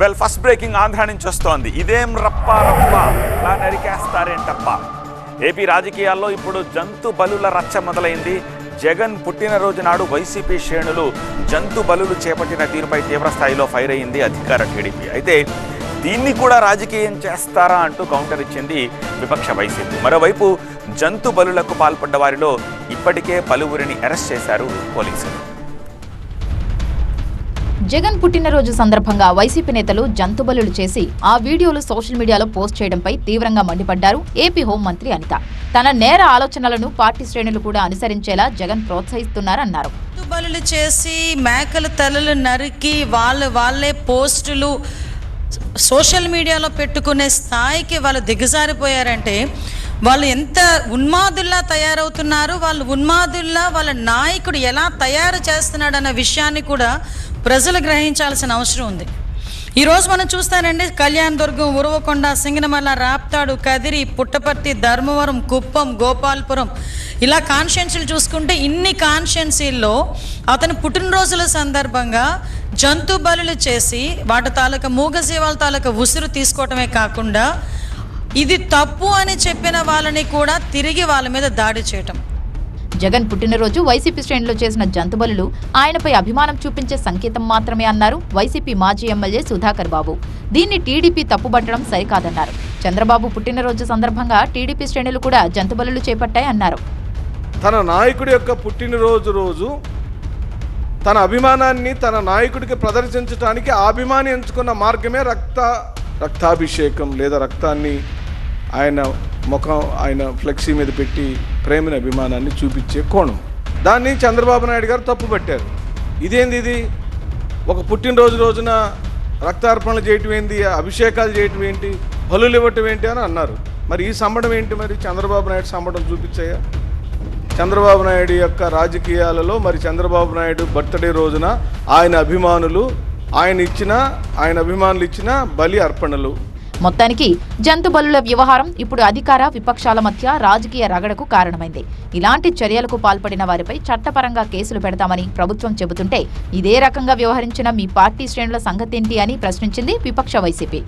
Well, first breaking Andhra నుంచి వస్తోంది. ఇదేం రప్పా ఇలా నరికేస్తారేంటప్ప. ఏపీ రాజకీయాల్లో ఇప్పుడు జంతు బలుల రచ్చ మొదలైంది. జగన్ పుట్టినరోజు నాడు వైసీపీ శ్రేణులు జంతు బలులు చేపట్టిన తీరుపై తీవ్రస్థాయిలో ఫైర్ అయింది అధికార టీడీపీ. అయితే దీన్ని కూడా రాజకీయం చేస్తారా అంటూ కౌంటర్ ఇచ్చింది విపక్ష వైసీపీ. మరోవైపు జంతు బలులకు పాల్పడ్డ వారిలో ఇప్పటికే పలువురిని అరెస్ట్ చేశారు పోలీసులు. జగన్ పుట్టినరోజు సందర్భంగా వైసీపీ నేతలు జంతుబలులు చేసి ఆ వీడియోలు సోషల్ మీడియాలో పోస్ట్ చేయడంపై తీవ్రంగా మండిపడ్డారు ఏపీ హోంమంత్రి అనిత. తన నేర ఆలోచనలను పార్టీ శ్రేణులు కూడా అనుసరించేలా జగన్ ప్రోత్సహిస్తున్నారన్నారు. జంతుబలులు చేసి మేకల తలలు నరికి వాళ్ళే పోస్టులు సోషల్ మీడియాలో పెట్టుకునే స్థాయికి వాళ్ళు దిగజారిపోయారంటే వాళ్ళు ఎంత ఉన్మాదుల్లా తయారవుతున్నారు, వాళ్ళు ఉన్మాదుల్లా వాళ్ళ నాయకుడు ఎలా తయారు చేస్తున్నాడన్న విషయాన్ని కూడా ప్రజలు గ్రహించాల్సిన అవసరం ఉంది. ఈరోజు మనం చూస్తానండి, కళ్యాణదుర్గం, ఉరవకొండ, సింగనమల, రాప్తాడు, కదిరి, పుట్టపర్తి, ధర్మవరం, కుప్పం, గోపాల్పురం ఇలా కాన్స్టిట్యున్సీలు చూసుకుంటే ఇన్ని కాన్స్టిట్యున్సీల్లో అతని పుట్టినరోజుల సందర్భంగా జంతు బలులు చేసి వాటి తాలూకా మూగజీవాల తాలూకా ఉసురు తీసుకోవటమే కాకుండా ఇది తప్పు అని చెప్పిన వాళ్ళని కూడా తిరిగి వాళ్ళ మీద దాడి చేయటం. జగన్ పుట్టినరోజు వైసీపీ శ్రేణులు చేసిన జంతుబలులు ఆయనపై అభిమానం చూపించే సంకేతం మాత్రమే అన్నారు వైసీపీ మాజీ ఎమ్మెల్యే సుధాకర్ బాబు. దీన్ని టీడీపీ తప్పుబట్టడం సరికాదన్నారు. చంద్రబాబు పుట్టినరోజు సందర్భంగా టీడీపీ శ్రేణులు కూడా జంతుబలులు చేపట్టాయన్నారు. తన నాయకుడి యొక్క పుట్టినరోజు రోజు తన అభిమానాన్ని తన నాయకుడికి ప్రదర్శించడానికి ఆ అభిమాని ఎంచుకున్న మార్గమే రక్తాభిషేకం లేదా రక్తాన్ని ఆయన ముఖం ఆయన ఫ్లెక్సీ మీద పెట్టి ప్రేమని అభిమానాన్ని చూపించే కోణం. దాన్ని చంద్రబాబు నాయుడు గారు తప్పుపట్టారు. ఇదేంది ఇది, ఒక పుట్టినరోజు రోజున రక్తార్పణలు చేయటం ఏంటి, అభిషేకాలు చేయటం ఏంటి, బలులు ఇవ్వటం ఏంటి అని అన్నారు. మరి ఈ సంబడం ఏంటి? మరి చంద్రబాబు నాయుడు సంబడం చూపించాయా? చంద్రబాబు నాయుడు యొక్క రాజకీయాలలో మరి చంద్రబాబు నాయుడు బర్త్డే రోజున ఆయన అభిమానులు ఇచ్చిన బలి అర్పణలు. మొత్తానికి జంతు బలుల వ్యవహారం ఇప్పుడు అధికార విపక్షాల మధ్య రాజకీయ రగడకు కారణమైంది. ఇలాంటి చర్యలకు పాల్పడిన వారిపై చట్టపరంగా కేసులు పెడతామని ప్రభుత్వం చెబుతుంటే ఇదే రకంగా వ్యవహరించిన మీ పార్టీ శ్రేణుల సంగతేంటి అని ప్రశ్నించింది విపక్ష వైసీపీ.